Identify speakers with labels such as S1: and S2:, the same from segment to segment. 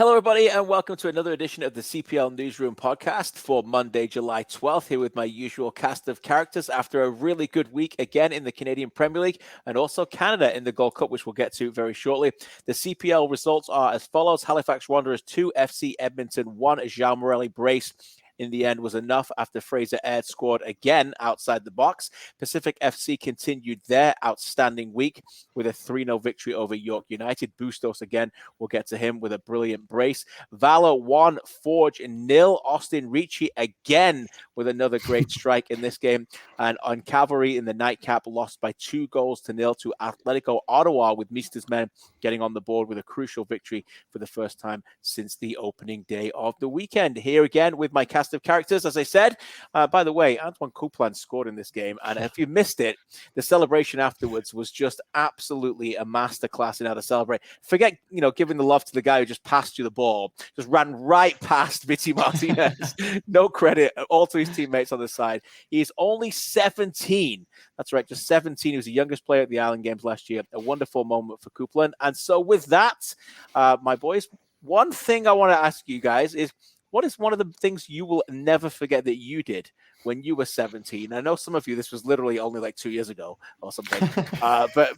S1: Hello, everybody, and welcome to another edition of the CPL Newsroom podcast for Monday, July 12th, here with my usual cast of characters after a really good week again in the Canadian Premier League and also Canada in the Gold Cup, which we'll get to very shortly. The CPL results are as follows. Halifax Wanderers 2, FC Edmonton 1, Joao Morelli brace. In the end was enough after Fraser Aird scored again outside the box. Pacific FC continued their outstanding week with a 3-0 victory over York United. Bustos again, we'll get to him with a brilliant brace. Valour 1, Forge 0. Austin Ricci again with another great strike in this game. And on Cavalry in the nightcap, lost by 2-0 to Atlético Ottawa, with Mista's men getting on the board with a crucial victory for the first time since the opening day of the weekend. Here again with my cast of characters, as I said. By the way, Antoine Coupland scored in this game, and if you missed it, the celebration afterwards was just absolutely a masterclass in how to celebrate. Forget, giving the love to the guy who just passed you the ball, just ran right past Viti Martinez. No credit all to his teammates on the side. He's only 17. That's right, just 17. He was the youngest player at the Island Games last year. A wonderful moment for Coupland. And so with that, my boys, one thing I want to ask you guys is, what is one of the things you will never forget that you did when you were 17? I know some of you, this was literally only like 2 years ago or something. But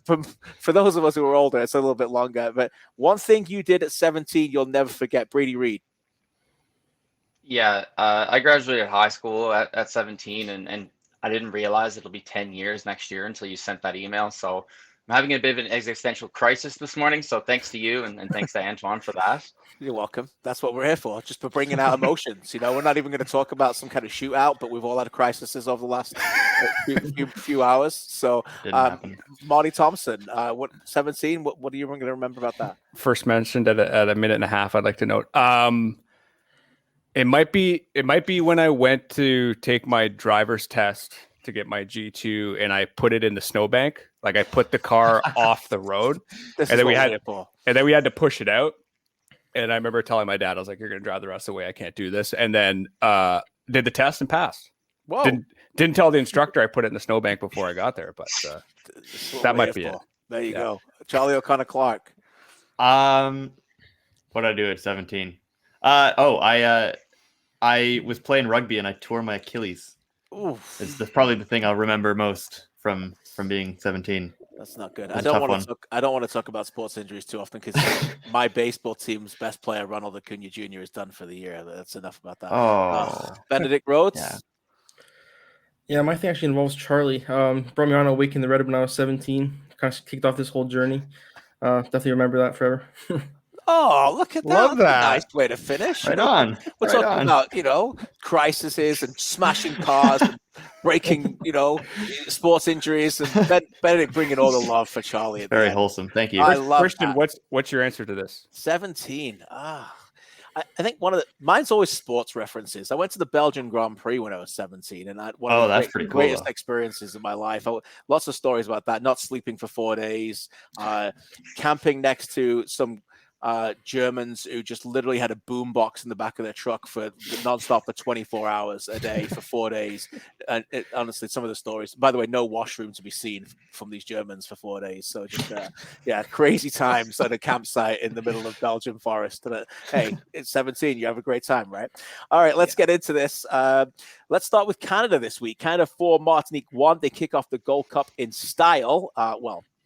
S1: for those of us who are older, it's a little bit longer. But one thing you did at 17, you'll never forget. Brady Reid.
S2: Yeah, I graduated high school at 17, and I didn't realize it'll be 10 years next year until you sent that email. So I'm having a bit of an existential crisis this morning. So thanks to you and thanks to Antoine for that.
S1: You're welcome. That's what we're here for, just for bringing out emotions. We're not even going to talk about some kind of shootout, but we've all had crises over the last few hours. So, Marty Thompson, 17? What are you going to remember about that?
S3: First mentioned at a minute and a half, I'd like to note. It might be when I went to take my driver's test to get my G2, and I put it in the snowbank. Like, I put the car off the road, and then we had to push it out. And I remember telling my dad, I was like, "You're going to drive the rest of the way. I can't do this." And then did the test and passed.
S1: Whoa!
S3: Didn't tell the instructor I put it in the snowbank before I got there, but that might be it.
S1: There you go, Charlie O'Connor Clarke.
S4: What did I do at 17? I was playing rugby and I tore my Achilles.
S1: Oof.
S4: It's probably the thing I'll remember most from being 17.
S1: That's not good. I don't want to talk about sports injuries too often, because my baseball team's best player, Ronald Acuna Jr., is done for the year. That's enough about that. Benedict Rhodes.
S5: Yeah, my thing actually involves Charlie. Brought me on a week in the Red when I was 17. Kind of kicked off this whole journey. Definitely remember that forever.
S1: Oh, look at that.
S3: Love that.
S1: Nice way to finish.
S4: Right on.
S1: We're talking about, crises and smashing cars and breaking, sports injuries, and Benedict bringing all the love for Charlie.
S4: Very wholesome. Thank you.
S1: I love
S3: Kristian, what's your answer to this?
S1: 17. I think mine's always sports references. I went to the Belgian Grand Prix when I was 17, and one of the greatest experiences of my life. Lots of stories about that. Not sleeping for 4 days, camping next to some Germans who just literally had a boombox in the back of their truck for nonstop for 24 hours a day for 4 days. And honestly, some of the stories, by the way, no washroom to be seen from these Germans for 4 days. So just, crazy times at a campsite in the middle of Belgian forest. And, hey, it's 17. You have a great time, right? All right, let's get into this. Let's start with Canada this week. Canada 4, Martinique 1. They kick off the Gold Cup in style.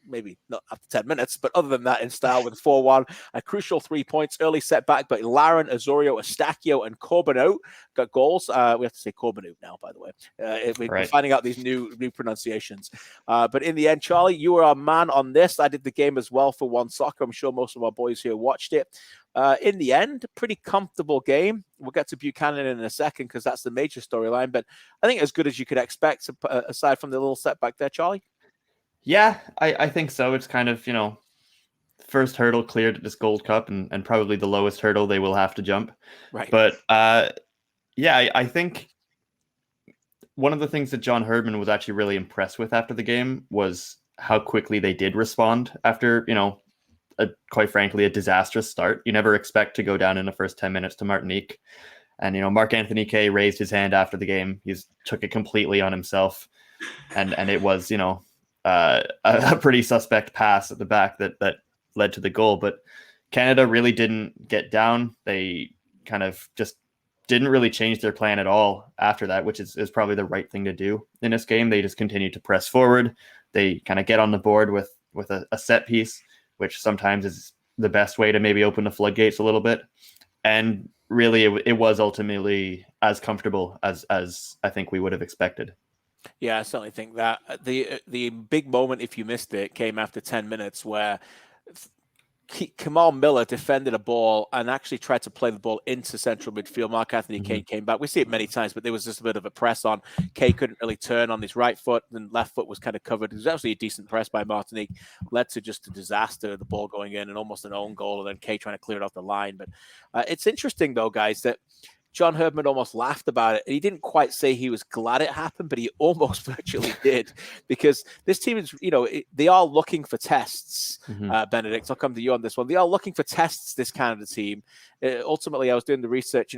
S1: Maybe not after 10 minutes, but other than that, in style with 4-1. A crucial 3 points, early setback, but Laren, Azorio, Eustaquio, and Corbeanu got goals. We have to say Corbeanu now, by the way. We're finding out these new pronunciations. But in the end, Charlie, you were our man on this. I did the game as well for One Soccer. I'm sure most of our boys here watched it. In the end, pretty comfortable game. We'll get to Buchanan in a second because that's the major storyline. But I think as good as you could expect, aside from the little setback there, Charlie.
S4: Yeah, I think so. It's kind of, first hurdle cleared at this Gold Cup and probably the lowest hurdle they will have to jump.
S1: Right.
S4: But I think one of the things that John Herdman was actually really impressed with after the game was how quickly they did respond after, quite frankly, a disastrous start. You never expect to go down in the first 10 minutes to Martinique. And, Marc-Anthony Kaye raised his hand after the game. He took it completely on himself. And it was, a pretty suspect pass at the back that led to the goal. But Canada really didn't get down. They kind of just didn't really change their plan at all after that, which is probably the right thing to do in this game. They just continued to press forward. They kind of get on the board with a set piece, which sometimes is the best way to maybe open the floodgates a little bit. And really, it was ultimately as comfortable as I think we would have expected.
S1: Yeah, I certainly think that. The big moment, if you missed it, came after 10 minutes where Kamal Miller defended a ball and actually tried to play the ball into central midfield. Mark Anthony Kane came back. We see it many times, but there was just a bit of a press on. Kane couldn't really turn on his right foot, and left foot was kind of covered. It was actually a decent press by Martinique, led to just a disaster, the ball going in and almost an own goal, and then Kane trying to clear it off the line. But it's interesting, though, guys, that John Herdman almost laughed about it. He didn't quite say he was glad it happened, but he almost virtually did, because this team is, they are looking for tests. Benedict, I'll come to you on this one. They are looking for tests, this Canada team. Ultimately, I was doing the research.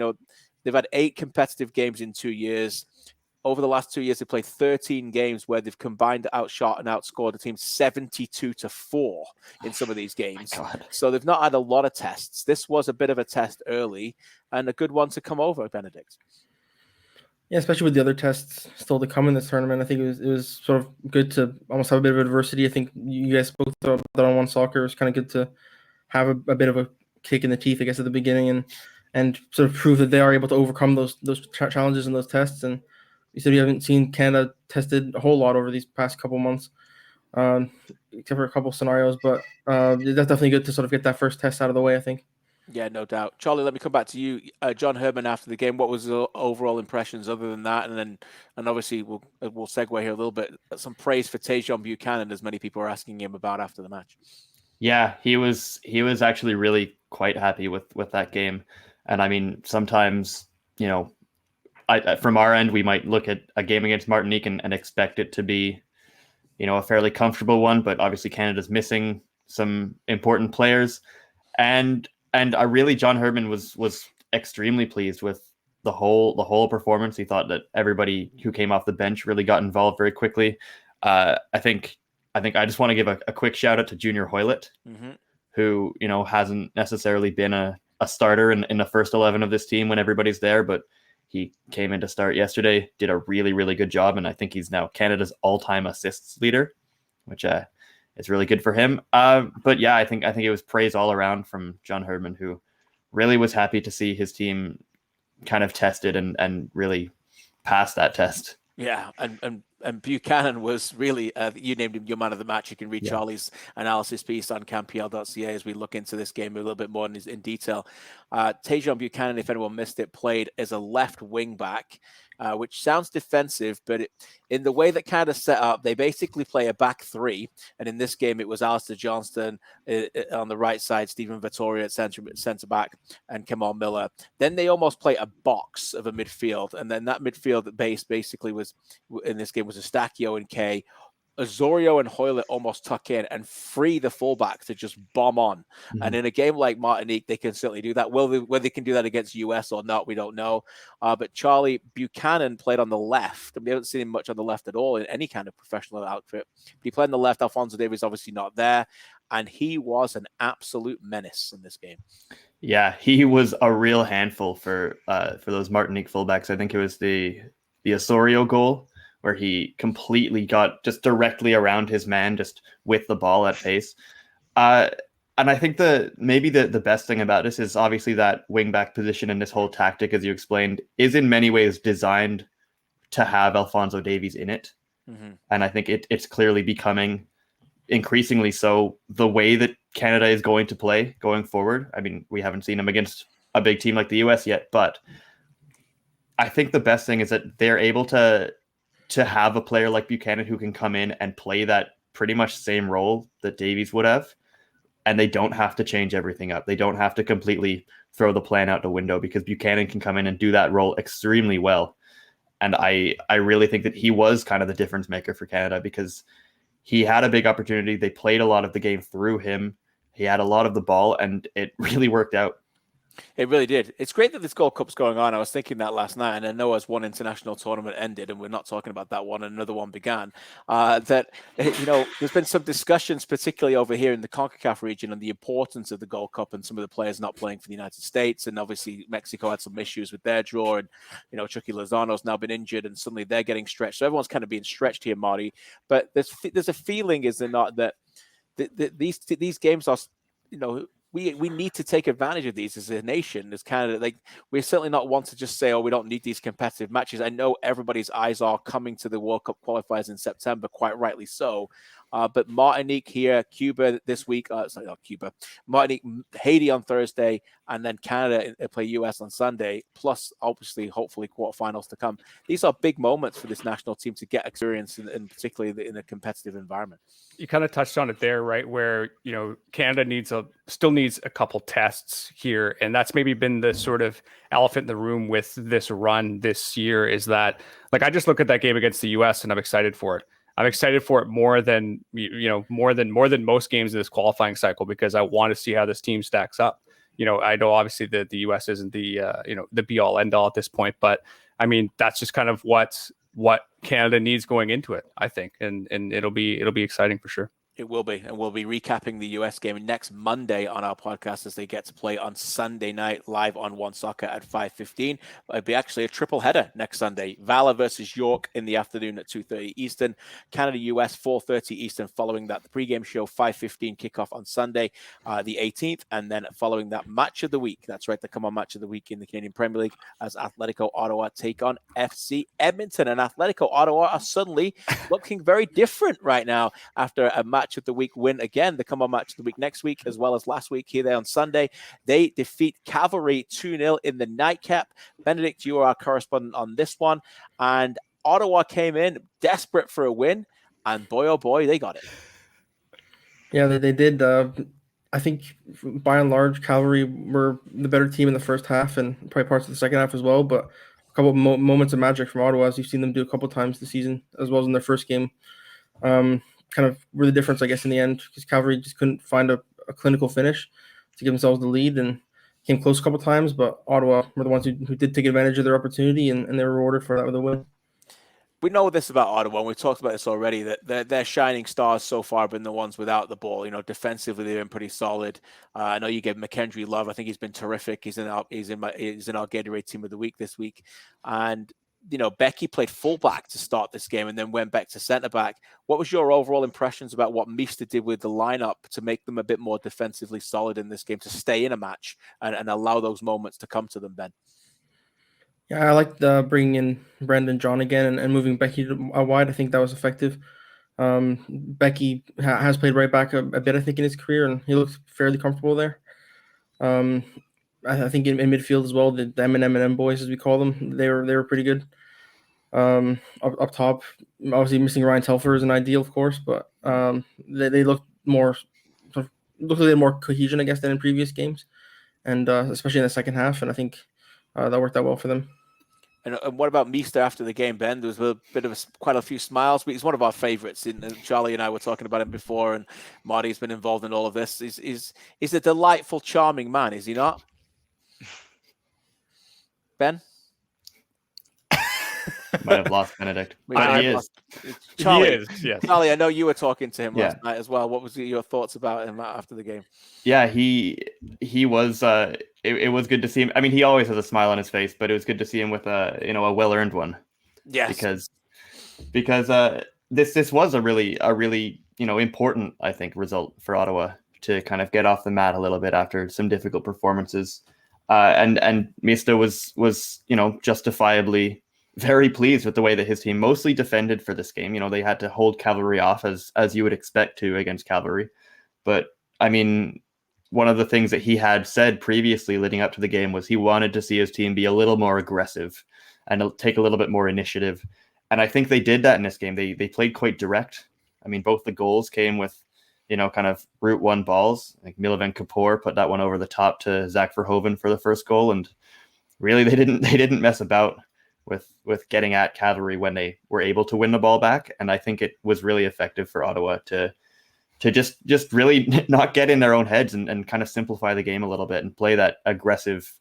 S1: They've had 8 competitive games in 2 years. Over the last 2 years, they played 13 games where they've combined, outshot, and outscored the team 72-4 in some of these games. So they've not had a lot of tests. This was a bit of a test early and a good one to come over, Benedict.
S5: Yeah, especially with the other tests still to come in this tournament. I think it was sort of good to almost have a bit of adversity. I think you guys spoke about that on One Soccer. It was kind of good to have a bit of a kick in the teeth, I guess, at the beginning and sort of prove that they are able to overcome those challenges and those tests. And you said you haven't seen Canada tested a whole lot over these past couple months, except for a couple scenarios. But that's definitely good to sort of get that first test out of the way, I think.
S1: Yeah, no doubt. Charlie, let me come back to you. John Herdman after the game, what was the overall impressions other than that? And obviously we'll segue here a little bit. Some praise for Tajon Buchanan, as many people are asking him about after the match.
S4: Yeah, he was actually really quite happy with that game. And I mean, sometimes, from our end, we might look at a game against Martinique and expect it to be, a fairly comfortable one. But obviously, Canada's missing some important players, and John Herdman was extremely pleased with the whole performance. He thought that everybody who came off the bench really got involved very quickly. I think I just want to give a quick shout out to Junior Hoylett, who hasn't necessarily been a starter in the first 11 of this team when everybody's there, but he came in to start yesterday, did a really, really good job, and I think he's now Canada's all-time assists leader, which is really good for him. But yeah, I think it was praise all around from John Herdman, who really was happy to see his team kind of tested and really pass that test.
S1: Yeah, and Buchanan was really, you named him your man of the match. You can read Charlie's analysis piece on CanPL.ca as we look into this game a little bit more in detail. Tajon Buchanan, if anyone missed it, played as a left wing back, which sounds defensive, but in the way that Canada set up, they basically play a back three. And in this game, it was Alistair Johnston on the right side, Stephen Vittoria at centre back, and Kamal Miller. Then they almost play a box of a midfield. And then that midfield base basically was, in this game, was Eustachio and Kay. Osorio and Hoylett almost tuck in and free the fullback to just bomb on. And in a game like Martinique, they can certainly do that. Whether they can do that against US or not, we don't know. But Charlie Buchanan played on the left. We haven't seen him much on the left at all in any kind of professional outfit. But he played on the left. Alphonso Davies obviously not there. And he was an absolute menace in this game.
S4: Yeah, he was a real handful for those Martinique fullbacks. I think it was the Osorio goal, where he completely got just directly around his man, just with the ball at pace. And I think maybe the best thing about this is obviously that wing back position and this whole tactic, as you explained, is in many ways designed to have Alphonso Davies in it. And I think it's clearly becoming increasingly so the way that Canada is going to play going forward. I mean, we haven't seen them against a big team like the US yet, but I think the best thing is that they're able to have a player like Buchanan who can come in and play that pretty much same role that Davies would have. And they don't have to change everything up. They don't have to completely throw the plan out the window, because Buchanan can come in and do that role extremely well. And I really think that he was kind of the difference maker for Canada, because he had a big opportunity. They played a lot of the game through him. He had a lot of the ball, and it really worked out.
S1: It really did. It's great that this Gold Cup's going on. I was thinking that last night, and I know as one international tournament ended, and we're not talking about that one, and another one began, that, there's been some discussions, particularly over here in the CONCACAF region, on the importance of the Gold Cup and some of the players not playing for the United States. And obviously Mexico had some issues with their draw, and, Chucky Lozano's now been injured, and suddenly they're getting stretched. So everyone's kind of being stretched here, Marty. But there's a feeling, is there not, that these games are, we need to take advantage of these as a nation, as Canada. Like, we're certainly not one to just say, oh, we don't need these competitive matches. I know everybody's eyes are coming to the World Cup qualifiers in September, quite rightly so. But Martinique here, Cuba this week, sorry, not Cuba, Martinique, Haiti on Thursday, and then Canada play US on Sunday, plus obviously, hopefully, quarterfinals to come. These are big moments for this national team to get experience, and particularly in a competitive environment.
S3: You kind of touched on it there, right? Where, Canada still needs a couple tests here. And that's maybe been the sort of elephant in the room with this run this year, is that, like, I just look at that game against the US and I'm excited for it. I'm excited for it more than most games in this qualifying cycle, because I want to see how this team stacks up. I know obviously that the US isn't the be all end all at this point, but I mean, that's just kind of what Canada needs going into it, I think. And it'll be exciting for sure.
S1: It will be, and we'll be recapping the US game next Monday on our podcast, as they get to play on Sunday night live on One Soccer at 5:15. It'll be actually a triple header next Sunday. Valour versus York in the afternoon at 2:30 Eastern. Canada-US 4:30 Eastern. Following that, the pregame show 5:15 kickoff on Sunday, the 18th, and then following that, match of the week. That's right, the come on match of the week in the Canadian Premier League, as Atlético Ottawa take on FC Edmonton. And Atlético Ottawa are suddenly looking very different right now after a match of the week win again. The come on match of the week next week, as well as last week here on Sunday. They defeat Cavalry 2-0 in the nightcap. Benedict, you are our correspondent on this one. And Ottawa came in desperate for a win, and boy, oh boy, they got it.
S5: Yeah, they did. I think by and large, Cavalry were the better team in the first half, and probably parts of the second half as well. But a couple of moments of magic from Ottawa, as you've seen them do a couple of times this season, as well as in their first game. Kind of were the difference, I guess, in the end, because Cavalry just couldn't find a clinical finish to give themselves the lead, and came close a couple of times. But Ottawa were the ones who did take advantage of their opportunity, and they were rewarded for that with a win.
S1: We know this about Ottawa, and we've talked about this already, that their shining stars so far have been the ones without the ball. Defensively, they've been pretty solid. I know you gave McKendry love. I think he's been terrific. He's in our Gatorade Team of the Week this week. And Becky played fullback to start this game and then went back to centre back. What was your overall impressions about what Mista did with the lineup to make them a bit more defensively solid in this game, to stay in a match and allow those moments to come to them, Ben?
S5: Yeah, I liked bringing in Brendan John again and moving Becky wide. I think that was effective. Becky has played right back a bit, I think, in his career, and he looks fairly comfortable there. I think in midfield as well, the M&M boys, as we call them, they were pretty good. Up top, obviously missing Ryan Telfer is an ideal, of course, but they looked more a little more cohesion, I guess, than in previous games, and especially in the second half. And I think that worked out well for them.
S1: And what about Mista after the game, Ben? There was a bit of quite a few smiles, but he's one of our favorites. Charlie and I were talking about him before, and Marty's been involved in all of this. He's a delightful, charming man, is he not? Ben?
S4: Might have lost Benedict.
S1: Charlie,
S3: he is, yes.
S1: Charlie, I know you were talking to him last night as well. What was your thoughts about him after the game?
S4: Yeah, he was. It was good to see him. I mean, he always has a smile on his face, but it was good to see him with a well-earned one.
S1: Yes,
S4: because this was a really important, I think, result for Ottawa to kind of get off the mat a little bit after some difficult performances. And Mista was justifiably very pleased with the way that his team mostly defended for this game. They had to hold Cavalry off as you would expect to against Cavalry. But I mean, one of the things that he had said previously leading up to the game was he wanted to see his team be a little more aggressive and take a little bit more initiative. And I think they did that in this game. They played quite direct. I mean, both the goals came with, kind of route one balls. Like Milovan Kapoor put that one over the top to Zach Verhoeven for the first goal. And really, they didn't mess about with getting at Cavalry when they were able to win the ball back. And I think it was really effective for Ottawa to to just really not get in their own heads and kind of simplify the game a little bit and play that aggressive,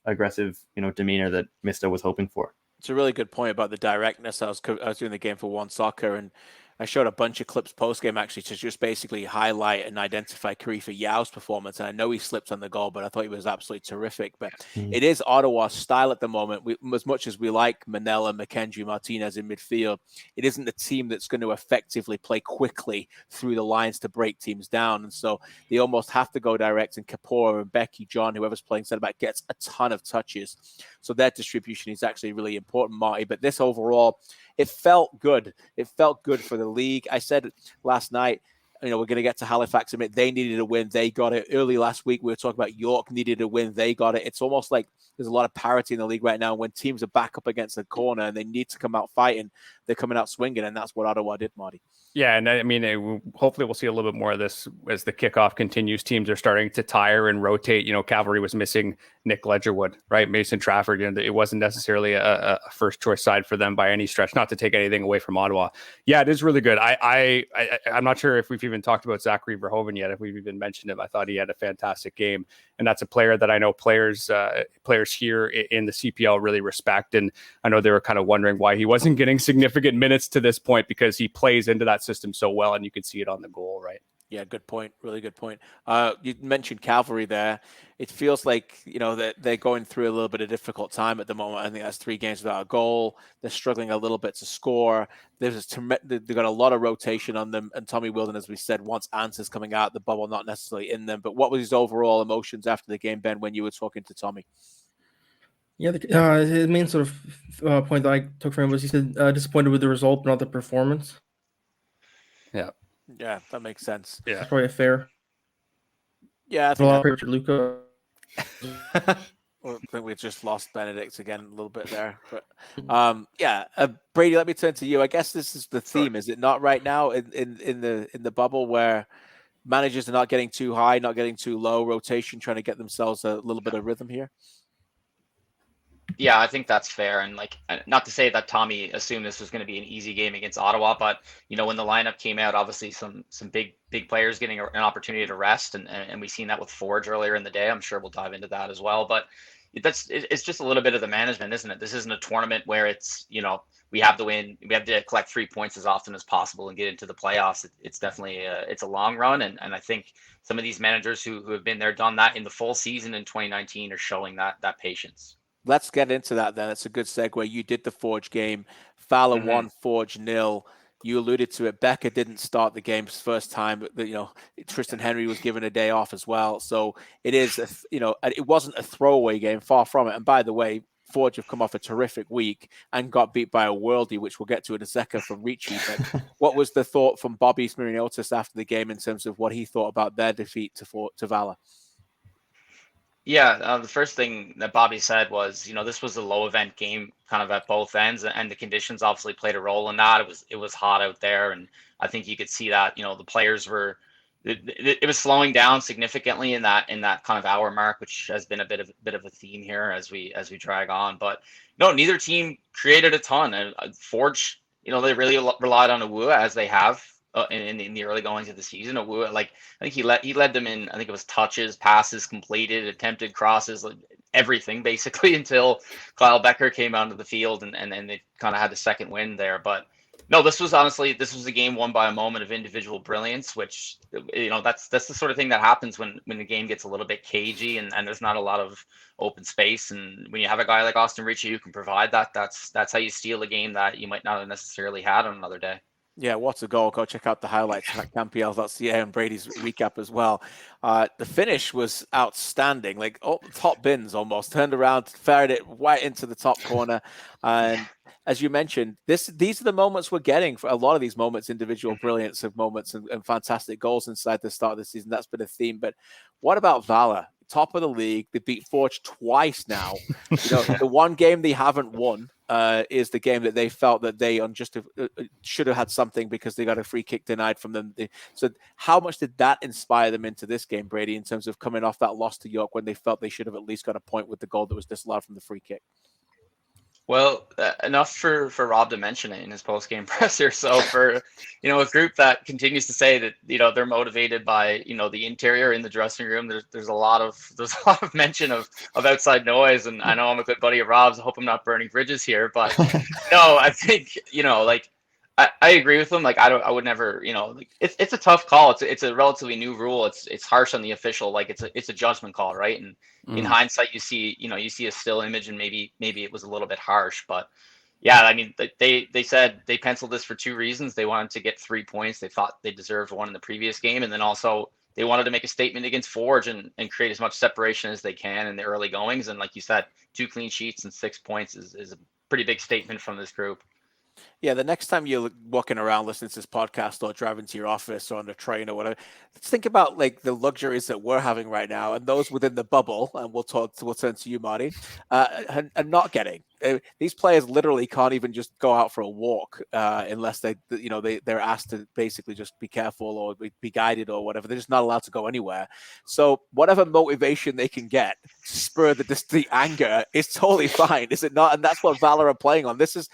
S4: demeanor that Mista was hoping for.
S1: It's a really good point about the directness. I was doing the game for One Soccer, and I showed a bunch of clips post-game actually to just basically highlight and identify Karifa Yao's performance. And I know he slipped on the goal, but I thought he was absolutely terrific. But it is Ottawa's style at the moment. As much as we like Manella, McKendry, Martinez in midfield, it isn't the team that's going to effectively play quickly through the lines to break teams down. And so they almost have to go direct, and Kapora and Becky, John, whoever's playing centre-back, gets a ton of touches. So that distribution is actually really important, Marty. But this overall, it felt good. It felt good for the league. I said last night, we're going to get to Halifax. Admit they needed a win. They got it. Early last week, we were talking about York needed a win. They got it. It's almost like there's a lot of parity in the league right now. When teams are back up against the corner and they need to come out fighting, they're coming out swinging. And that's what Ottawa did, Marty.
S3: Yeah, and I mean, hopefully we'll see a little bit more of this as the kickoff continues. Teams are starting to tire and rotate. Cavalry was missing Nick Ledgerwood, right? Mason Trafford. It wasn't necessarily a first choice side for them by any stretch. Not to take anything away from Ottawa. Yeah, it is really good. I'm not sure if we've even talked about Zachary Verhoeven yet. If we've even mentioned him, I thought he had a fantastic game, and that's a player that I know players here in the CPL really respect. And I know they were kind of wondering why he wasn't getting significant minutes to this point, because he plays into that system so well, and you can see it on the goal, right?
S1: Yeah, good point. Really good point. You mentioned Cavalry there. It feels like, that they're going through a little bit of difficult time at the moment. I think that's 3 games without a goal. They're struggling a little bit to score. They've got a lot of rotation on them. And Tommy Wilden, as we said, wants answers coming out the bubble, not necessarily in them. But what was his overall emotions after the game, Ben, when you were talking to Tommy?
S5: Yeah, his main sort of point that I took from him was he said disappointed with the result, but not the performance.
S1: Yeah, that makes sense.
S5: Yeah, that's probably a fair.
S1: Yeah, I
S5: think Richard Luca.
S1: I think we just lost Benedict again a little bit there, but Brady, let me turn to you. I guess this is the theme, is it not, right now in the bubble, where managers are not getting too high, not getting too low, rotation, trying to get themselves a little bit of rhythm here?
S2: Yeah, I think that's fair. And not to say that Tommy assumed this was going to be an easy game against Ottawa, but when the lineup came out, obviously some big players getting an opportunity to rest, and we've seen that with Forge earlier in the day. I'm sure we'll dive into that as well. But it's just a little bit of the management, isn't it? This isn't a tournament where it's we have to win, we have to collect 3 points as often as possible and get into the playoffs. It's definitely it's a long run, and I think some of these managers who have been there, done that in the full season in 2019 are showing that patience.
S1: Let's get into that then. It's a good segue. You did the Forge game. Valour 1, Forge 0. You alluded to it. Becca didn't start the game's first time. Tristan Henry was given a day off as well. So it is, it wasn't a throwaway game, far from it. And by the way, Forge have come off a terrific week and got beat by a worldie, which we'll get to in a second, from Ricci. But what was the thought from Bobby Smirniotis after the game in terms of what he thought about their defeat to Valour?
S2: Yeah, the first thing that Bobby said was, this was a low event game kind of at both ends, and the conditions obviously played a role in that. It was hot out there, and I think you could see that, the players were, it was slowing down significantly in that kind of hour mark, which has been a bit of a theme here as we drag on. But no, neither team created a ton. And Forge, they really relied on Awua, as they have in the early goings of the season. Awua, I think he led them in, I think it was touches, passes completed, attempted crosses, everything basically, until Kyle Becker came onto the field, and then they kind of had the second wind there. But no, this was a game won by a moment of individual brilliance, which that's the sort of thing that happens when the game gets a little bit cagey and there's not a lot of open space. And when you have a guy like Austin Ricci who can provide that, that's how you steal a game that you might not have necessarily had on another day.
S1: Yeah, what a goal. Go check out the highlights at CanPL.ca and Brady's recap as well. The finish was outstanding, top bins almost. Turned around, fired it right into the top corner. And as you mentioned, these are the moments we're getting. For a lot of these moments, individual brilliance of moments and fantastic goals inside the start of the season. That's been a theme. But what about Valour? Top of the league. They beat Forge twice now. The one game they haven't won is the game that they felt that they should have had something because they got a free kick denied from them. So how much did that inspire them into this game, Brady, in terms of coming off that loss to York when they felt they should have at least got a point with the goal that was disallowed from the free kick?
S2: Well, enough for Rob to mention it in his post-game presser. So for, a group that continues to say that, they're motivated by, the interior in the dressing room, there's a lot of mention of outside noise. And I know I'm a good buddy of Rob's. I hope I'm not burning bridges here, but no, I think, I agree with him. Like, I would never, it's a tough call. It's a relatively new rule. It's harsh on the official. Like it's a judgment call, right? And in hindsight, you see a still image and maybe it was a little bit harsh, but yeah, I mean, they said they penciled this for two reasons. They wanted to get 3 points. They thought they deserved one in the previous game. And then also they wanted to make a statement against Forge and create as much separation as they can in the early goings. And like you said, 2 clean sheets and 6 points is a pretty big statement from this group.
S1: Yeah, the next time you're walking around listening to this podcast or driving to your office or on the train or whatever, let's think about like the luxuries that we're having right now and those within the bubble. And we'll turn to you, Marty, and not getting. These players literally can't even just go out for a walk unless they're asked to basically just be careful or be guided or whatever. They're just not allowed to go anywhere. So whatever motivation they can get to spur the anger is totally fine, is it not? And that's what Valour are playing on. This has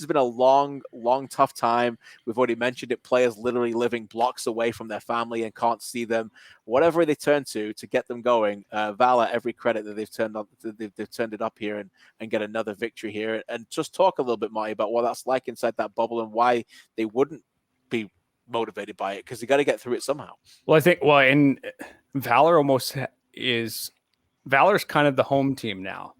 S1: been a long, tough time. We've already mentioned it. Players literally living blocks away from their family and can't see them. Whatever they turn to get them going, Valour, every credit that they've turned it up here and get another victory here. And just talk a little bit, Marty, about what that's like inside that bubble and why they wouldn't be motivated by it, because you got to get through it somehow.
S3: Well, I think, in Valour Valor's kind of the home team now.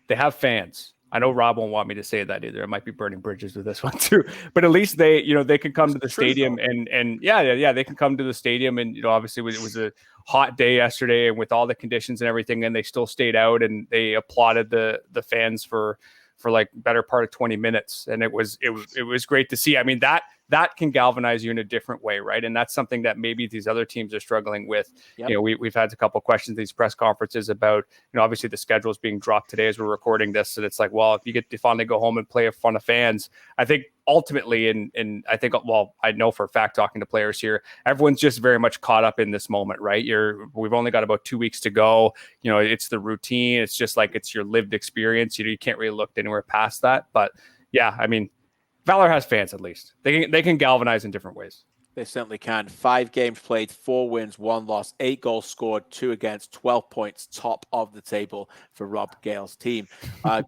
S3: They have fans. I know Rob won't want me to say that either. I might be burning bridges with this one too. But at least they can come to the stadium and they can come to the stadium. And, obviously it was a hot day yesterday and with all the conditions and everything, and they still stayed out and they applauded the fans for like better part of 20 minutes. And it was great to see. I mean, that can galvanize you in a different way, right? And that's something that maybe these other teams are struggling with. Yep. We've had a couple of questions, these press conferences about, obviously the schedule is being dropped today as we're recording this. And it's like, well, if you get to finally go home and play in front of fans, I think ultimately, and I think, well, I know for a fact, talking to players here, everyone's just very much caught up in this moment, right? We've only got about 2 weeks to go. It's the routine. It's just like, it's your lived experience. You can't really look anywhere past that. But yeah, I mean, Valour has fans, at least. They can galvanize in different ways.
S1: They certainly can. 5 games played, 4 wins, 1 loss, 8 goals scored, 2 against, 12 points, top of the table for Rob Gale's team.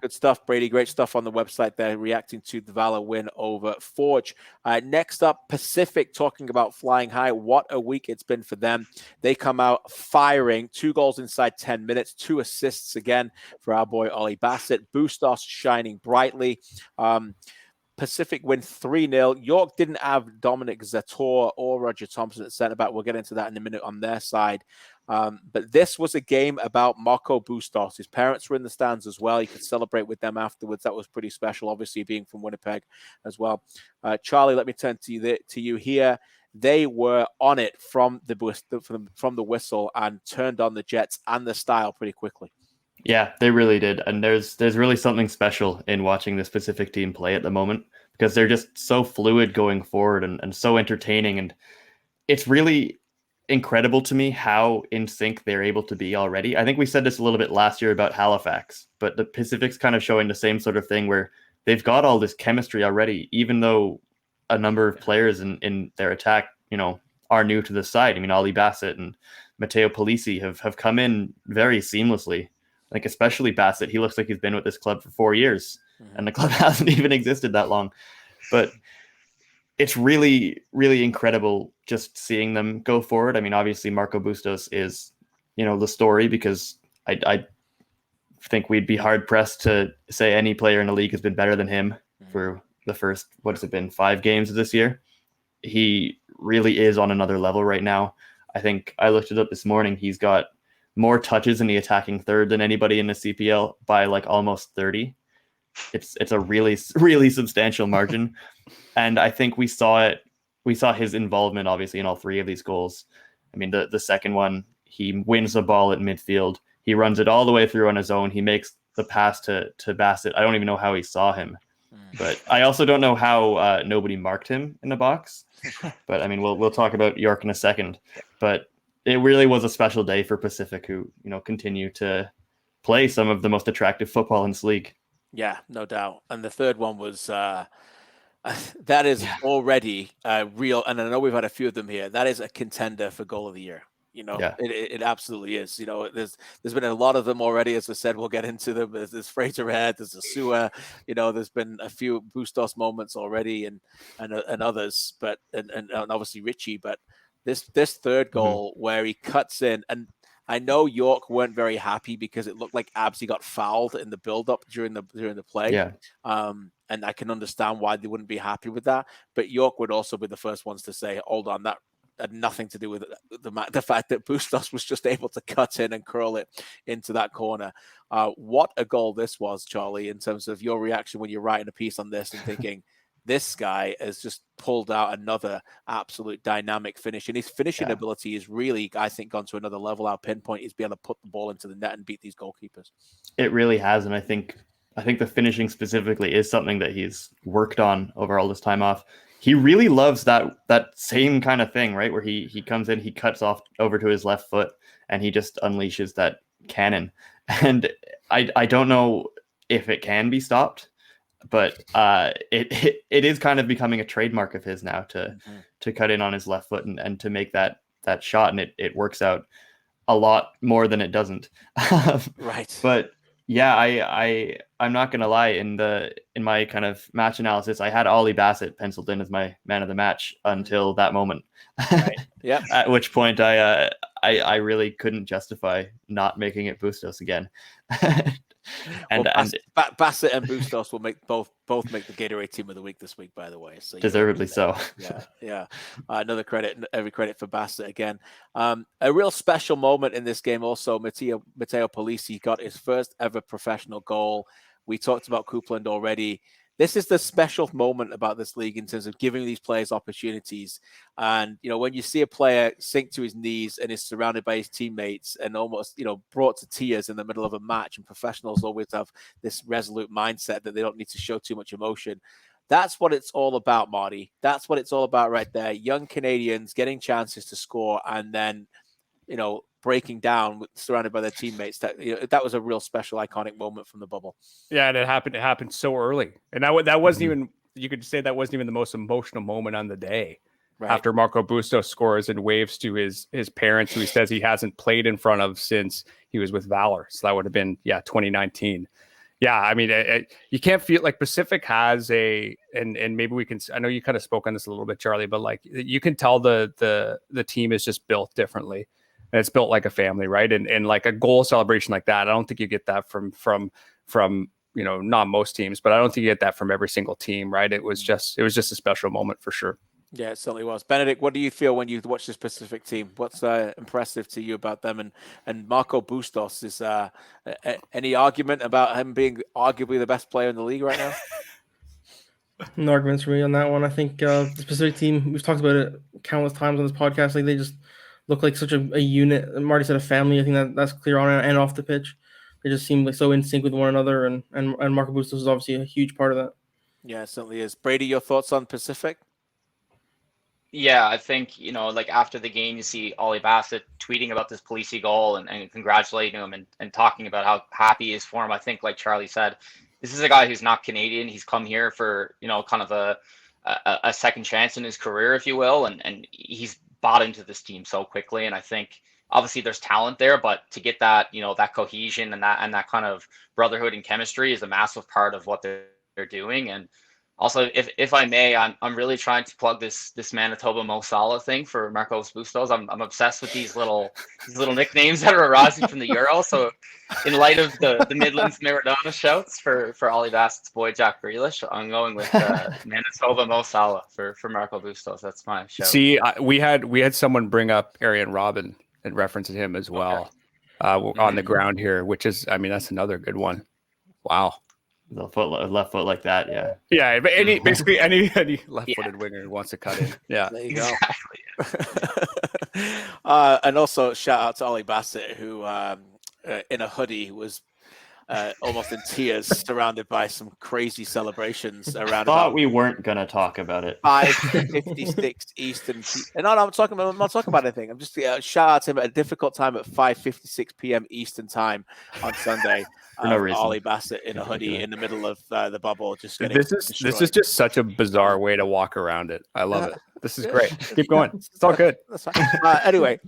S1: Good stuff, Brady. Great stuff on the website there, reacting to the Valour win over Forge. Next up, Pacific, talking about flying high. What a week it's been for them. They come out firing, 2 goals inside 10 minutes, 2 assists again for our boy Ollie Bassett. Bustos shining brightly. Pacific win 3-0. York didn't have Dominic Zator or Roger Thompson at centre back. We'll get into that in a minute on their side. But this was a game about Marco Bustos. His parents were in the stands as well. You could celebrate with them afterwards. That was pretty special, obviously, being from Winnipeg as well. Charlie, let me turn to you here. They were on it from the whistle and turned on the Jets and the style pretty quickly.
S4: Yeah, they really did. And there's really something special in watching this Pacific team play at the moment, because they're just so fluid going forward and so entertaining. And it's really incredible to me how in sync they're able to be already. I think we said this a little bit last year about Halifax, but the Pacific's kind of showing the same sort of thing where they've got all this chemistry already, even though a number of players in their attack, are new to the side. I mean, Ollie Bassett and Matteo Polisi have come in very seamlessly. Like, especially Bassett, he looks like he's been with this club for 4 years, and the club hasn't even existed that long. But it's really, really incredible just seeing them go forward. I mean, obviously, Marco Bustos is, the story, because I think we'd be hard pressed to say any player in the league has been better than him for the first, 5 games of this year. He really is on another level right now. I think I looked it up this morning. He's got more touches in the attacking third than anybody in the CPL by like almost 30. It's a really, really substantial margin. And I think we saw his involvement, obviously, in all 3 of these goals. I mean, the second one, he wins the ball at midfield. He runs it all the way through on his own. He makes the pass to Bassett. I don't even know how he saw him. But I also don't know how nobody marked him in the box. But I mean, we'll talk about York in a second. But it really was a special day for Pacific, who, continue to play some of the most attractive football in this league.
S1: Yeah, no doubt. And the third one was that is already real. And I know we've had a few of them here. That is a contender for goal of the year. It absolutely is. There's been a lot of them already. As I said, we'll get into them. There's Fraser Aird, there's a Sewer. There's been a few Bustos moments already, and others. But and obviously Ricci. But this third goal where he cuts in, and I know York weren't very happy because it looked like Absy got fouled in the build-up during the play.
S4: Yeah.
S1: And I can understand why they wouldn't be happy with that. But York would also be the first ones to say, "Hold on, that had nothing to do with the fact that Bustos was just able to cut in and curl it into that corner." What a goal this was, Charlie, in terms of your reaction when you're writing a piece on this and thinking, this guy has just pulled out another absolute dynamic finish. And his finishing ability is really, I think, gone to another level. Our pinpoint is being able to put the ball into the net and beat these goalkeepers.
S4: It really has. And I think the finishing specifically is something that he's worked on over all this time off. He really loves that same kind of thing, right? Where he comes in, he cuts off over to his left foot, and he just unleashes that cannon. And I don't know if it can be stopped, but it is kind of becoming a trademark of his now to cut in on his left foot and to make that shot, and it works out a lot more than it doesn't.
S1: Right.
S4: But yeah, I'm not gonna lie, in my kind of match analysis, I had Ollie Bassett penciled in as my man of the match until that moment.
S1: Right. Yeah.
S4: At which point I really couldn't justify not making it Bustos again.
S1: Bassett and Bustos will make both make the Gatorade Team of the Week this week, by the way. So
S4: deservedly so.
S1: Yeah. Every credit for Bassett again. A real special moment in this game also. Matteo Polisi got his first ever professional goal. We talked about Coupland already. This is the special moment about this league in terms of giving these players opportunities. And, when you see a player sink to his knees and is surrounded by his teammates and almost, brought to tears in the middle of a match, and professionals always have this resolute mindset that they don't need to show too much emotion. That's what it's all about, Marty. That's what it's all about right there. Young Canadians getting chances to score and then, breaking down surrounded by their teammates. That was a real special, iconic moment from the bubble.
S3: Yeah, and it happened so early. And that wasn't even, you could say that wasn't even the most emotional moment on the day. Right. After Marco Bustos scores and waves to his parents, who he says he hasn't played in front of since he was with Valour. So that would have been 2019. Yeah, I mean, you can't feel like Pacific has and maybe we can. I know you kind of spoke on this a little bit, Charlie, but like you can tell the team is just built differently. And it's built like a family, right? And like a goal celebration like that, I don't think you get that from not most teams, but I don't think you get that from every single team, right? It was just a special moment for sure.
S1: Yeah, it certainly was. Benedict, what do you feel when you watch this Pacific team? What's impressive to you about them? And Marco Bustos, is any argument about him being arguably the best player in the league right now?
S5: No arguments for me on that one. I think the Pacific team, we've talked about it countless times on this podcast. Like, they just look like such a unit. Marty said a family. I think that's clear on and off the pitch. They just seem like so in sync with one another, and Marco Bustos is obviously a huge part of that.
S1: Yeah, it certainly is. Brady, your thoughts on Pacific?
S2: Yeah, I think, like after the game, you see Ollie Bassett tweeting about this Polisi goal and congratulating him and talking about how happy he is for him. I think, like Charlie said, this is a guy who's not Canadian. He's come here for, kind of a second chance in his career, if you will. And he's bought into this team so quickly. And I think obviously there's talent there, but to get that, that cohesion and that kind of brotherhood and chemistry is a massive part of what they're doing. And also, if I may, I'm really trying to plug this Manitoba Mo Salah thing for Marcos Bustos. I'm obsessed with these little nicknames that are arising from the Euro. So in light of the Midlands Maradona shouts for Ollie Bassett's boy Jack Grealish, I'm going with Manitoba Mo Salah for Marco Bustos. That's my shout.
S3: See, we had someone bring up Arian Robin and reference him as well on the ground here, which is, I mean, that's another good one. Wow.
S4: The left foot like that, yeah.
S3: Yeah, but any left-footed winger who wants to cut in. Yeah,
S1: there you
S2: Exactly.
S1: go. And also shout out to Ollie Bassett, who in a hoodie was almost in tears, surrounded by some crazy celebrations around.
S4: Thought we weren't gonna talk about it.
S1: 5:56 Eastern. No, I'm not talking about anything. I'm just shout out to him at a difficult time at 5:56 p.m. Eastern time on Sunday.
S4: For no reason.
S1: Ollie Bassett in a hoodie in the middle of the bubble. Just
S3: this is just such a bizarre way to walk around it. I love it. This is great. Keep going. It's all good.
S1: That's fine. Anyway.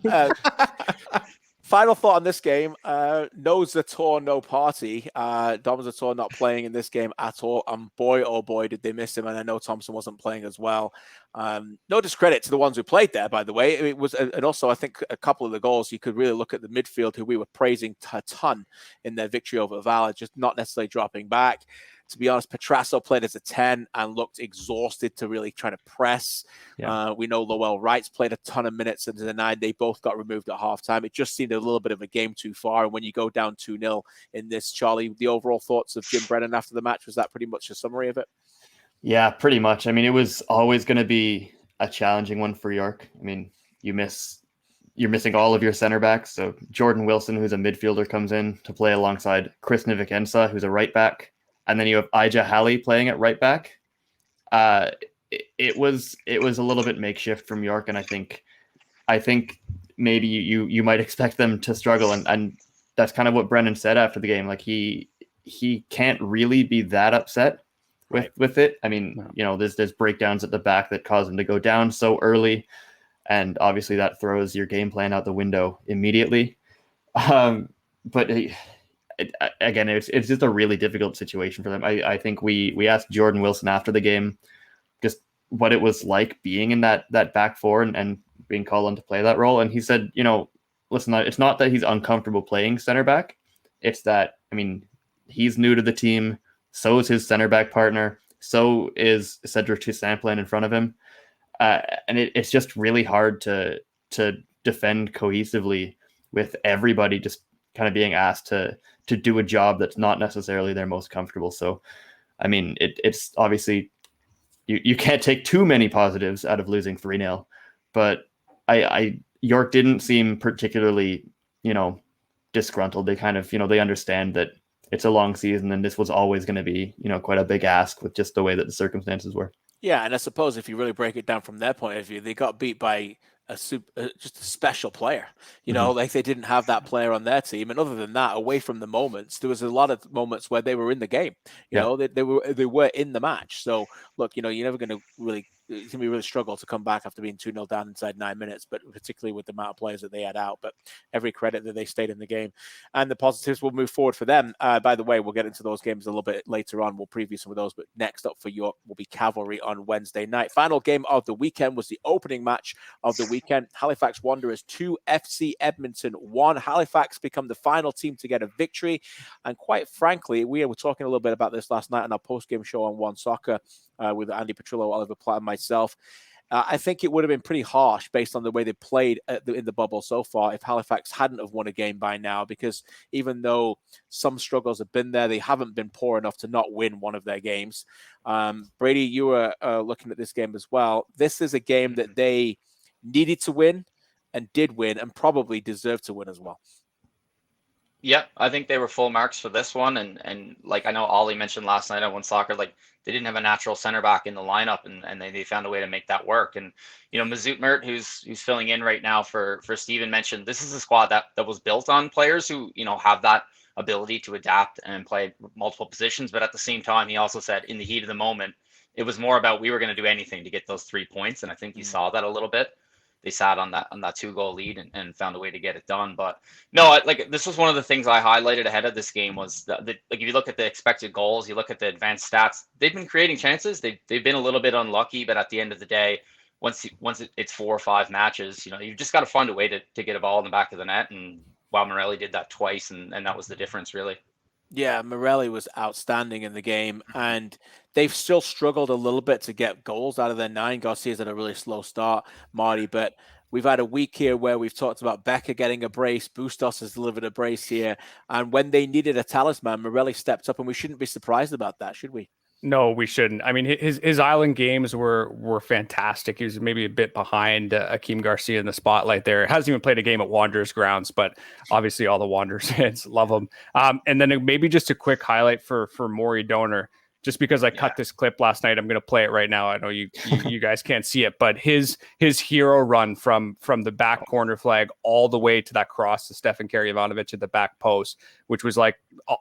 S1: Final thought on this game, no Zator, no party. Dom Zator not playing in this game at all. And boy, oh boy, did they miss him. And I know Thompson wasn't playing as well. No discredit to the ones who played there, by the way. It was, and also I think a couple of the goals, you could really look at the midfield who we were praising a ton in their victory over Valour, just not necessarily dropping back. To be honest, Petrasso played as a 10 and looked exhausted to really try to press. Yeah. We know Lowell Wright's played a ton of minutes into the 9. They both got removed at halftime. It just seemed a little bit of a game too far. And when you go down 2-0 in this, Charlie, the overall thoughts of Jim Brennan after the match, was that pretty much a summary of it?
S4: Yeah, pretty much. I mean, it was always going to be a challenging one for York. I mean, you're missing all of your center backs. So Jordan Wilson, who's a midfielder, comes in to play alongside Chris Nivikensa, who's a right back. And then you have Ija Halley playing at right back. It was a little bit makeshift from York, and I think maybe you might expect them to struggle, and that's kind of what Brennan said after the game. Like he can't really be that upset with it. I mean, there's breakdowns at the back that cause him to go down so early, and obviously that throws your game plan out the window immediately. But again, it's just a really difficult situation for them. I think we asked Jordan Wilson after the game just what it was like being in that back four and being called on to play that role. And he said, listen, it's not that he's uncomfortable playing center back. It's that, I mean, he's new to the team. So is his center back partner. So is Cedric Toussaint in front of him. And it's just really hard to defend cohesively with everybody just kind of being asked to do a job that's not necessarily their most comfortable. So, I mean, it's obviously you can't take too many positives out of losing 3-0, but York didn't seem particularly, disgruntled. They kind of, they understand that it's a long season and this was always going to be, quite a big ask with just the way that the circumstances were.
S1: Yeah. And I suppose if you really break it down from their point of view, they got beat by just a special player, like they didn't have that player on their team. And other than that, away from the moments, there was a lot of moments where they were in the game, they were in the match. So look, you're never going to really, it's going to be really struggle to come back after being 2-0 down inside 9 minutes, but particularly with the amount of players that they had out. But every credit that they stayed in the game, and the positives will move forward for them. By the way, we'll get into those games a little bit later on. We'll preview some of those, but next up for York will be Cavalry on Wednesday night. Final game of the weekend was the opening match of the weekend. Halifax Wanderers 2, FC Edmonton 1. Halifax become the final team to get a victory. And quite frankly, we were talking a little bit about this last night on our post-game show on One Soccer with Andy Petrillo, Oliver Platt, and myself. I think it would have been pretty harsh based on the way they played in the bubble so far if Halifax hadn't have won a game by now, because even though some struggles have been there, they haven't been poor enough to not win one of their games. Brady, you were looking at this game as well. This is a game that they needed to win and did win and probably deserved to win as well.
S2: Yeah, I think they were full marks for this one. And like I know Ollie mentioned last night on One Soccer, like they didn't have a natural center back in the lineup and they found a way to make that work. And, Mazout Mert, who's filling in right now for Steven, mentioned this is a squad that was built on players who, have that ability to adapt and play multiple positions. But at the same time, he also said in the heat of the moment, it was more about we were going to do anything to get those 3 points. And I think you saw that a little bit. They sat on that 2-goal lead and found a way to get it done. But no, this was one of the things I highlighted ahead of this game was that if you look at the expected goals, you look at the advanced stats, they've been creating chances. They've been a little bit unlucky, but at the end of the day, once it's 4 or 5 matches, you've just got to find a way to get a ball in the back of the net. And Morelli did that twice, and that was the difference, really.
S1: Yeah, Morelli was outstanding in the game, and they've still struggled a little bit to get goals out of their 9. Garcia's had a really slow start, Marty, but we've had a week here where we've talked about Becker getting a brace. Bustos has delivered a brace here, and when they needed a talisman, Morelli stepped up, and we shouldn't be surprised about that, should we?
S3: No, we shouldn't. I mean, his island games were fantastic. He was maybe a bit behind Akeem Garcia in the spotlight there. Hasn't even played a game at Wanderers grounds, but obviously all the Wanderers fans love him. And then maybe just a quick highlight for Morey Doner. Just because I cut this clip last night, I'm going to play it right now. I know you guys can't see it, but his hero run from the back corner flag all the way to that cross to Stefan Karjovanovic at the back post, which was like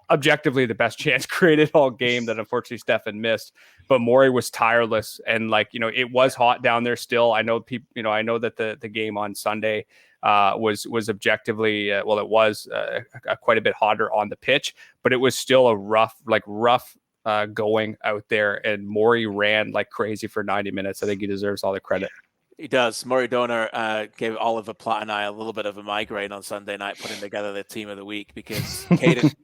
S3: objectively the best chance created all game that unfortunately Stefan missed. But Morey was tireless, and it was hot down there still. I know people, I know that the game on Sunday was objectively it was quite a bit hotter on the pitch, but it was still a rough going out there, and Morey ran like crazy for 90 minutes. I think he deserves all the credit.
S1: He does. Morey Doner gave Oliver Platt and I a little bit of a migraine on Sunday night putting together the team of the week, because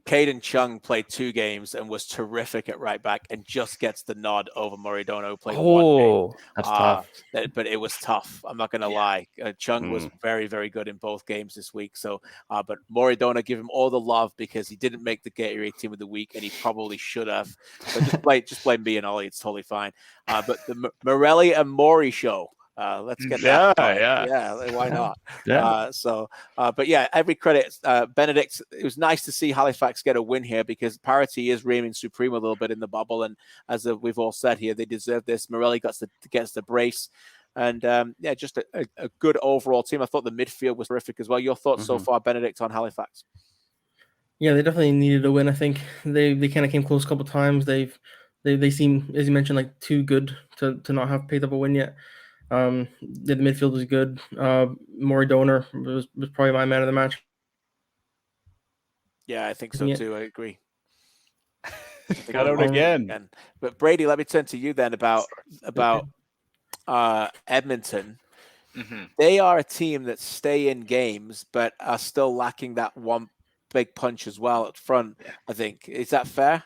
S1: Caden Chung played 2 games and was terrific at right back and just gets the nod over Morey Doner, who played 1 game.
S4: That's tough.
S1: But it was tough. I'm not going to lie. Chung was very, very good in both games this week. So, but Morey Doner, give him all the love because he didn't make the Gatorade team of the week, and he probably should have. But just blame me and Ollie. It's totally fine. But the Morelli and Morey show. Let's get that. Yeah. Why not? But yeah, every credit, Benedict. It was nice to see Halifax get a win here, because parity is reigning supreme a little bit in the bubble, and as we've all said here, they deserve this. Morelli gets the brace, and just a good overall team. I thought the midfield was terrific as well. Your thoughts so far, Benedict, on Halifax?
S5: Yeah, they definitely needed a win. I think they kind of came close a couple of times. They seem, as you mentioned, like too good to not have picked up a win yet. The midfield was good. Morey Doner was probably my man of the match.
S1: Yeah, I think so too. I agree.
S3: Got out again.
S1: But Brady, let me turn to you then about Edmonton.
S2: Mm-hmm.
S1: They are a team that stay in games, but are still lacking that one big punch as well at front. I think, is that fair?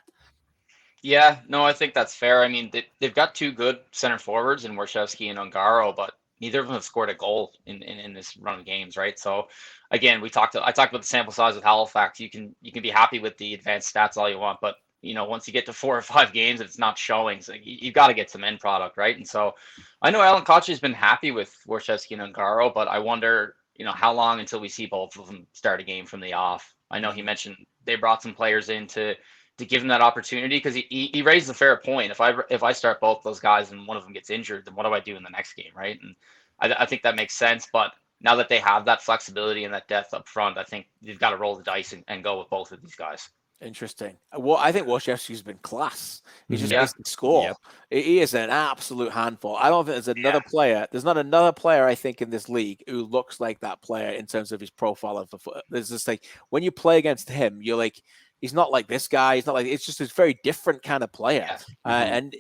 S2: Yeah, no, I think that's fair. I mean, they've got 2 good center forwards in Warshawski and Ungaro, but neither of them have scored a goal in this run of games, right? So, again, I talked about the sample size with Halifax. You can be happy with the advanced stats all you want, but once you get to 4 or 5 games, it's not showing. So you've got to get some end product, right? And so, I know Alan Koch has been happy with Warshawski and Ungaro, but I wonder, how long until we see both of them start a game from the off. I know he mentioned they brought some players in to give him that opportunity, because he raised a fair point. If I start both those guys and one of them gets injured, then what do I do in the next game, right? And I think that makes sense. But now that they have that flexibility and that depth up front, I think they've got to roll the dice and go with both of these guys.
S1: Interesting. Well, I think Wojciechowski's been class. He just needs to score. Yep. He is an absolute handful. I don't think there's another player. There's not another player, I think, in this league who looks like that player in terms of his profile of the foot. There's just like, when you play against him, you're like, he's not like this guy. He's not like, it's just a very different kind of player. And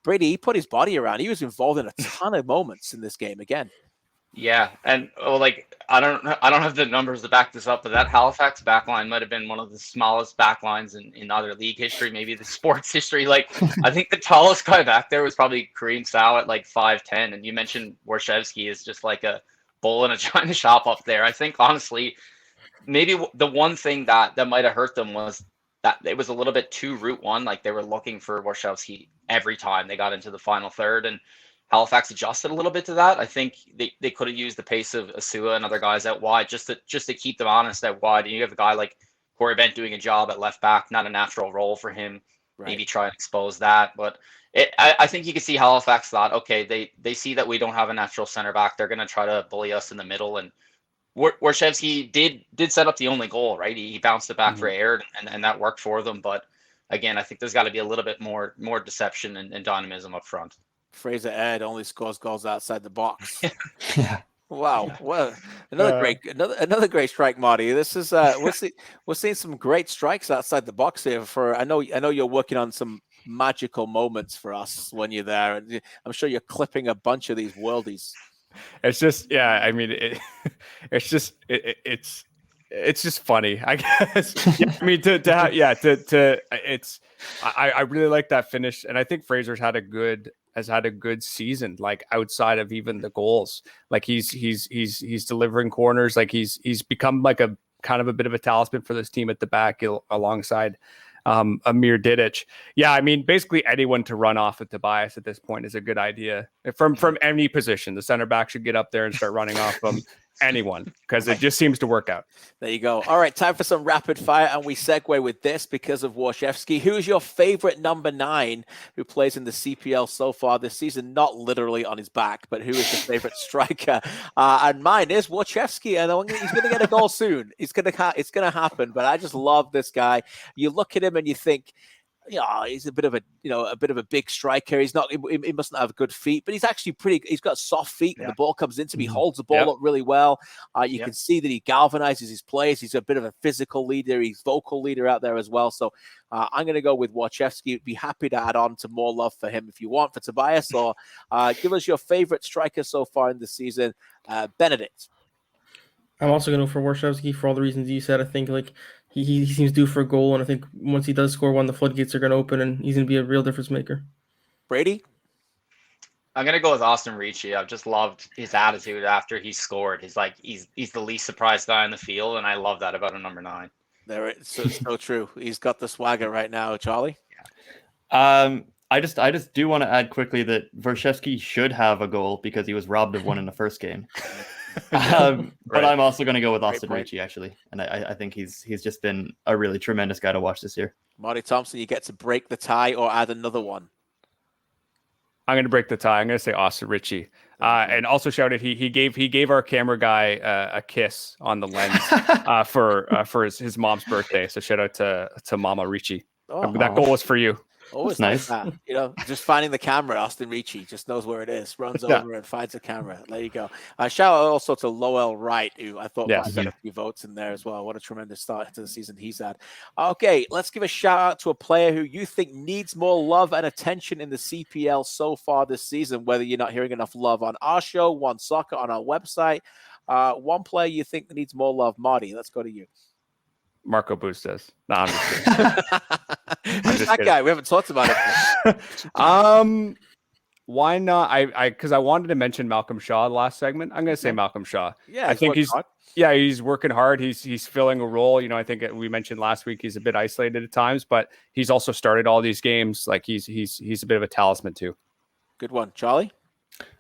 S1: Brady put his body around. He was involved in a ton of moments in this game again.
S2: Yeah, and I don't have the numbers to back this up, but that Halifax backline might have been one of the smallest backlines in either league history, maybe the sports history. Like, I think the tallest guy back there was probably Kareem Sow at like 5'10", and you mentioned Warshawski is just like a bull in a china shop up there. I think honestly, maybe the one thing that might have hurt them was that it was a little bit too route one. Like, they were looking for Warshawski every time they got into the final third, and Halifax adjusted a little bit to that. I think they could have used the pace of Asua and other guys out wide just to keep them honest out wide. And you have a guy like Corey Bent doing a job at left back, not a natural role for him. Right. Maybe try and expose that. But I think you can see Halifax thought, okay, they see that we don't have a natural center back. They're going to try to bully us in the middle. And Warshawski did set up the only goal, right? He bounced it back for Aird, and that worked for them. But again, I think there's got to be a little bit more deception and dynamism up front.
S1: Fraser Aird only scores goals outside the box.
S4: Yeah.
S1: Wow. Well, another great strike, Marty. This is we're seeing some great strikes outside the box here. I know you're working on some magical moments for us when you're there, and I'm sure you're clipping a bunch of these worldies.
S3: It's just, I mean, it's just funny, I guess. I mean, I really like that finish, and I think Fraser's has had a good season, like outside of even the goals. Like he's delivering corners. Like he's become like a kind of a bit of a talisman for this team at the back alongside Amir Didic. Yeah, I mean, basically anyone to run off at Tobias at this point is a good idea from any position. The center back should get up there and start running off them. Anyone, because it just seems to work out.
S1: There you go. All right, time for some rapid fire, and we segue with this because of Warshevsky. Who is your favorite number 9 who plays in the CPL so far this season? Not literally on his back, but who is your favorite striker? And mine is Warshevsky, and he's going to get a goal soon. It's going to happen. But I just love this guy. You look at him and you think, he's a bit of a big striker. He's not, he mustn't have good feet, but he's actually he's got soft feet when the ball comes into him. He holds the ball up really well. You can see that he galvanizes his players. He's a bit of a physical leader. He's vocal leader out there as well. So I'm going to go with Warshevsky. Be happy to add on to more love for him if you want for Tobias, or give us your favorite striker so far in the season, Benedict.
S5: I'm also going to go for Warshevsky for all the reasons you said. I think he seems due for a goal, and I think once he does score one, the floodgates are going to open, and he's going to be a real difference maker.
S1: Brady?
S2: I'm going to go with Austin Ricci. I've just loved his attitude after he scored. He's the least surprised guy in the field, and I love that about a number 9.
S1: There, it's so true. He's got the swagger right now, Charlie.
S4: I just do want to add quickly that Warshevsky should have a goal because he was robbed of one in the first game. But I'm also going to go with Austin Ricci, actually. And I think he's just been a really tremendous guy to watch this year.
S1: Marty Thompson, you get to break the tie or add another one.
S3: I'm going to break the tie. I'm going to say Austin Ricci. And also shouted, he gave our camera guy a kiss on the lens for his mom's birthday. So shout out to Mama Ricci. That goal was for you.
S1: Always
S4: nice.
S1: Like that. Just finding the camera. Austin Ricci just knows where it is, runs over and finds the camera. There you go. Shout out also to Lowell Wright, who I thought might get a few votes in there as well. What a tremendous start to the season he's had. Okay, let's give a shout out to a player who you think needs more love and attention in the CPL so far this season, whether you're not hearing enough love on our show, One Soccer, on our website. One player you think needs more love. Marty, let's go to you.
S3: Marco Bustos. No, I'm just kidding.
S1: Who's that guy? We haven't talked about it.
S3: Why not? Because I wanted to mention Malcolm Shaw last segment. I'm going to say Malcolm Shaw.
S1: Yeah,
S3: I think he's working hard. He's filling a role. I think we mentioned last week he's a bit isolated at times, but he's also started all these games. Like he's a bit of a talisman too.
S1: Good one, Charlie.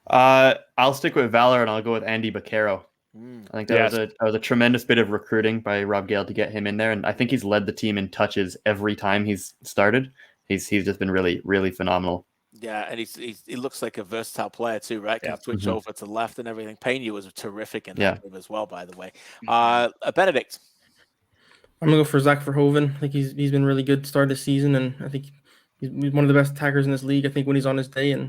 S4: I'll stick with Valour and I'll go with Andy Baquero. I think that was a tremendous bit of recruiting by Rob Gale to get him in there, and I think he's led the team in touches every time he's started. He's just been really, really phenomenal.
S1: Yeah, and he looks like a versatile player too, right? Can switch over to the left and everything. Pena was terrific in that game as well, by the way. Benedict.
S5: I'm gonna go for Zach Verhoeven. I think he's been really good to start this season, and I think he's one of the best attackers in this league. I think when he's on his day, and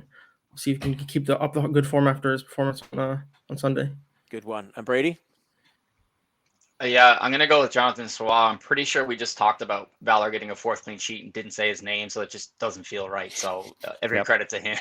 S5: we'll see if he can keep up the good form after his performance on Sunday.
S1: Good one. And Brady?
S2: Yeah, I'm going to go with Jonathan Swa. I'm pretty sure we just talked about Valour getting a 4th clean sheet and didn't say his name, so it just doesn't feel right. So every credit to him.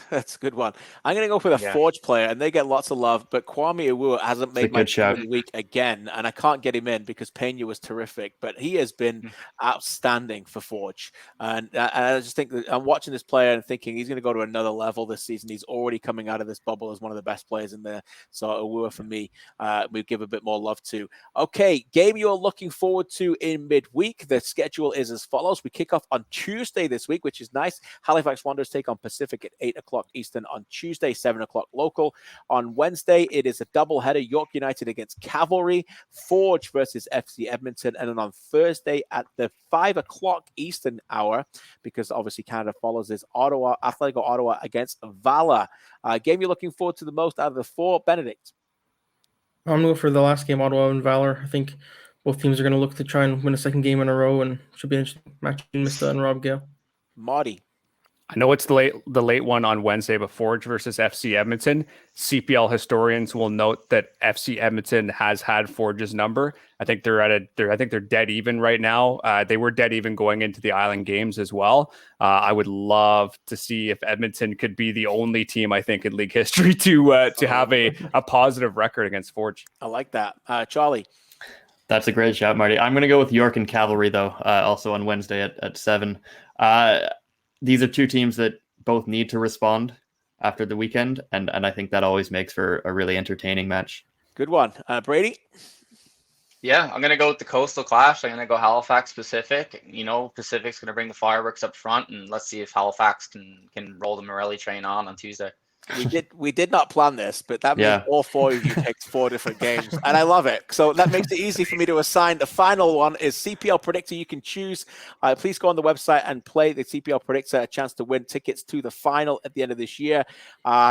S1: That's a good one. I'm going to go for the Forge player, and they get lots of love, but Kwame Awuah hasn't made my team of the week again, and I can't get him in because Pena was terrific, but he has been outstanding for Forge. And I just think that I'm watching this player and thinking he's going to go to another level this season. He's already coming out of this bubble as one of the best players in there. So Awuah, for me, we give a bit more love to. Okay, game you're looking forward to in midweek. The schedule is as follows. We kick off on Tuesday this week, which is nice. Halifax Wanderers take on Pacific at 8 o'clock Eastern on Tuesday, 7 o'clock local. On Wednesday, it is a doubleheader, York United against Cavalry, Forge versus FC Edmonton, and then on Thursday at the 5 o'clock Eastern hour, because obviously Canada follows this, Atlético Ottawa against Valour. Game you're looking forward to the most out of the 4, Benedict?
S5: I'm going to go for the last game, Ottawa and Valour. I think both teams are going to look to try and win a second game in a row, and should be an interesting match between Mista and Rob Gale.
S1: Marty?
S3: I know it's the late one on Wednesday, but Forge versus FC Edmonton. CPL historians will note that FC Edmonton has had Forge's number. I think they're dead even right now. They were dead even going into the Island Games as well. I would love to see if Edmonton could be the only team, I think, in league history to have a positive record against Forge.
S1: I like that. Charlie?
S4: That's a great shout, Marty. I'm going to go with York and Cavalry, though, also on Wednesday at 7. These are two teams that both need to respond after the weekend, and I think that always makes for a really entertaining match.
S1: Good one. Brady?
S2: Yeah, I'm gonna go with the Coastal Clash. I'm gonna go Halifax Pacific. Pacific's gonna bring the fireworks up front, and let's see if Halifax can roll the Morelli train on Tuesday.
S1: We did not plan this, but that means all four of you picked 4 different games, and I love it. So that makes it easy for me to assign. The final one is CPL Predictor. You can choose. Please go on the website and play the CPL Predictor. A chance to win tickets to the final at the end of this year.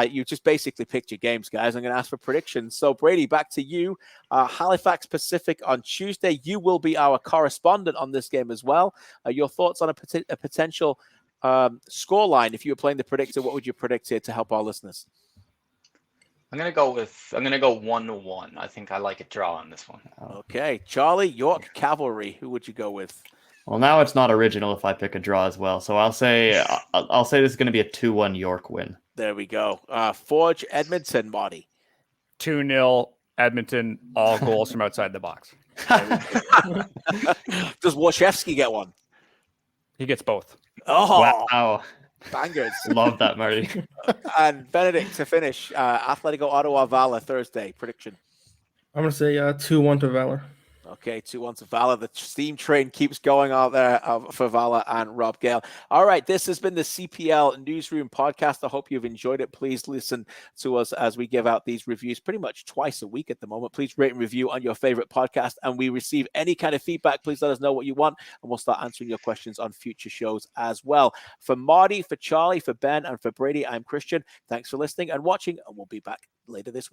S1: You just basically picked your games, guys. I'm going to ask for predictions. So Brady, back to you. Halifax Pacific on Tuesday. You will be our correspondent on this game as well. Your thoughts on a potential score line? If you were playing the predictor, what would you predict here to help our listeners?
S2: I'm gonna go 1-1. I think I like a draw on this one.
S1: Okay, Charlie, York Cavalry. Who would you go with?
S4: Well, now it's not original if I pick a draw as well. So I'll say this is going to be a 2-1 York win.
S1: There we go. Forge Edmonton, Marty.
S3: 2-0 Edmonton. All goals from outside the box.
S1: Does Wojciechowski get one?
S3: He gets both.
S1: Oh,
S4: wow.
S1: Bangers.
S4: Love that, Marty.
S1: And Benedict to finish. Atletico Ottawa, Valour, Thursday. Prediction.
S5: I'm going to say 2-1 to Valour.
S1: Okay, 2-1 to Valour. The steam train keeps going out there for Valour and Rob Gale. All right, this has been the CPL Newsroom podcast. I hope you've enjoyed it. Please listen to us as we give out these reviews pretty much twice a week at the moment. Please rate and review on your favorite podcast, and we receive any kind of feedback. Please let us know what you want, and we'll start answering your questions on future shows as well. For Marty, for Charlie, for Ben, and for Brady, I'm Kristian. Thanks for listening and watching, and we'll be back later this week.